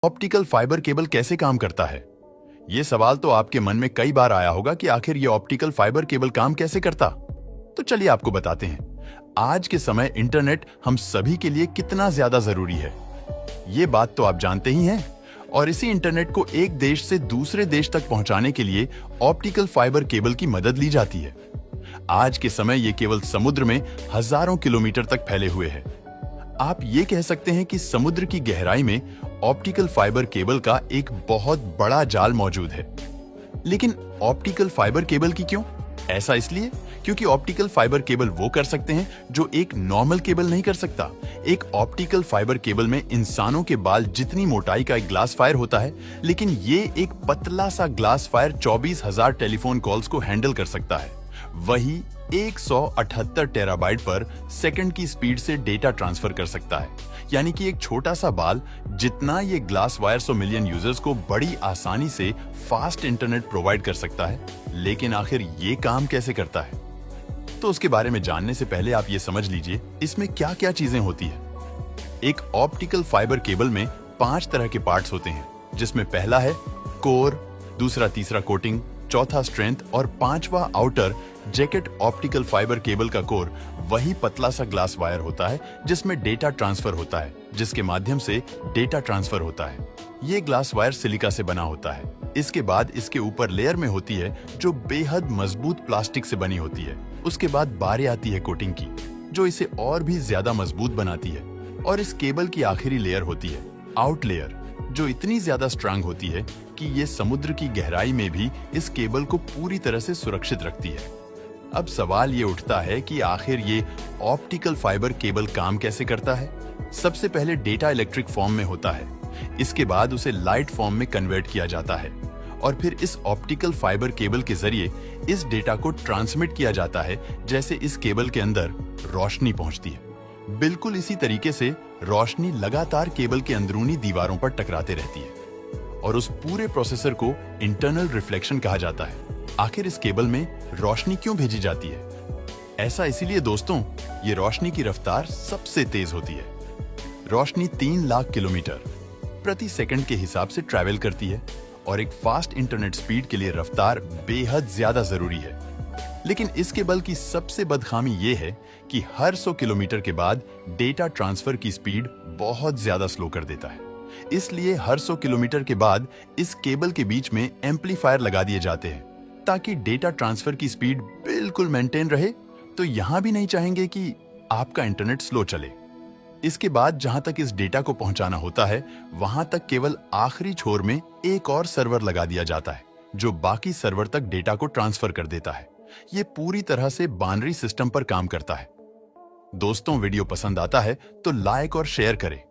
Optical fibre cable कैसे काम करता है? ये सवाल तो आपके मन में कई बार आया होगा कि आखिर ये ऑप्टिकल फाइबर केबल काम कैसे करता। तो चलिए आपको बताते हैं। आज के समय इंटरनेट हम सभी के लिए कितना ज्यादा जरूरी है, ये बात तो आप जानते ही हैं। और इसी इंटरनेट को एक देश से दूसरे देश तक पहुंचाने के लिए ऑप्टिकल फाइबर केबल की मदद ली जाती है। आज के समय ये केवल समुद्र में हजारों किलोमीटर तक फैले हुए हैं। आप ये कह सकते हैं कि समुद्र की गहराई में ऑप्टिकल फाइबर केबल का एक बहुत बड़ा जाल मौजूद है। लेकिन ऑप्टिकल फाइबर केबल की क्यों? ऐसा इसलिए क्योंकि ऑप्टिकल फाइबर केबल वो कर सकते हैं जो एक नॉर्मल केबल नहीं कर सकता। एक ऑप्टिकल फाइबर केबल में इंसानों के बाल जितनी मोटाई का एक ग्लास फायर होता है, लेकिन ये एक पतला सा ग्लास फायर 24,000 टेलीफोन कॉल्स को हैंडल कर सकता है। वही 178 टेराबाइट पर सेकंड की स्पीड से डेटा ट्रांसफर कर सकता है। यानी कि एक छोटा सा बाल जितना ये ग्लास वायर 100 मिलियन यूजर्स को बड़ी आसानी से फास्ट इंटरनेट प्रोवाइड कर सकता है। लेकिन आखिर ये काम कैसे करता है? तो उसके बारे में जानने से पहले आप ये समझ लीजिए इसमें क्या क्या चीजें होती है। एक ऑप्टिकल फाइबर केबल में 5 तरह के पार्ट्स होते हैं, जिसमें पहला है कोर, दूसरा तीसरा कोटिंग, चौथा स्ट्रेंथ और पांचवा outer jacket. Optical fibre cable का कोर वही पतला सा ग्लास वायर होता है जिसमें डेटा ट्रांसफर होता है, जिसके माध्यम से डेटा ट्रांसफर होता है। ये ग्लास वायर सिलिका से बना होता है। इसके बाद इसके ऊपर लेयर में होती है जो बेहद मजबूत प्लास्टिक से बनी होती है। उसके बाद बारी आती है कोटिंग की, जो इसे और भी ज्यादा मजबूत बनाती है। और इस केबल की आखिरी लेयर होती है आउट लेयर, जो इतनी ज्यादा स्ट्रांग होती है कि ये समुद्र की गहराई में भी इस केबल को पूरी तरह से सुरक्षित रखती है। अब सवाल ये उठता है कि आखिर ये ऑप्टिकल फाइबर केबल काम कैसे करता है? सबसे पहले डेटा इलेक्ट्रिक फॉर्म में होता है, इसके बाद उसे लाइट फॉर्म में कन्वर्ट किया जाता है और फिर इस ऑप्टिकल फाइबर केबल के जरिए इस डेटा को ट्रांसमिट किया जाता है, जैसे इस केबल के अंदर रोशनी पहुंचती है। बिल्कुल इसी तरीके से रोशनी लगातार केबल के अंदरूनी दीवारों पर टकराते रहती है और उस पूरे प्रोसेसर को इंटरनल रिफ्लेक्शन कहा जाता है। आखिर इस केबल में रोशनी क्यों भेजी जाती है? ऐसा इसीलिए दोस्तों, ये रोशनी की रफ्तार सबसे तेज होती है। रोशनी 3 लाख किलोमीटर प्रति सेकंड के हिसाब से ट्रैवल करती है और एक फास्ट इंटरनेट स्पीड के लिए रफ्तार बेहद ज्यादा जरूरी है। लेकिन इस केबल की सबसे बदखामी ये है कि हर 100 किलोमीटर के बाद डेटा ट्रांसफर की स्पीड बहुत ज्यादा स्लो कर देता है। इसलिए हर 100 किलोमीटर के बाद इस केबल के बीच में एम्पलीफायर लगा दिए जाते हैं ताकि डेटा ट्रांसफर की स्पीड बिल्कुल मेंटेन रहे। तो यहां भी नहीं चाहेंगे कि आपका इंटरनेट स्लो चले। इसके बाद जहां तक इस डेटा को पहुंचाना होता है, वहां तक केवल आखिरी छोर में एक और सर्वर लगा दिया जाता है, जो बाकी सर्वर तक डेटा को ट्रांसफर कर देता है। ये पूरी तरह से बाइनरी सिस्टम पर काम करता है। दोस्तों, वीडियो पसंद आता है तो लाइक और शेयर करें।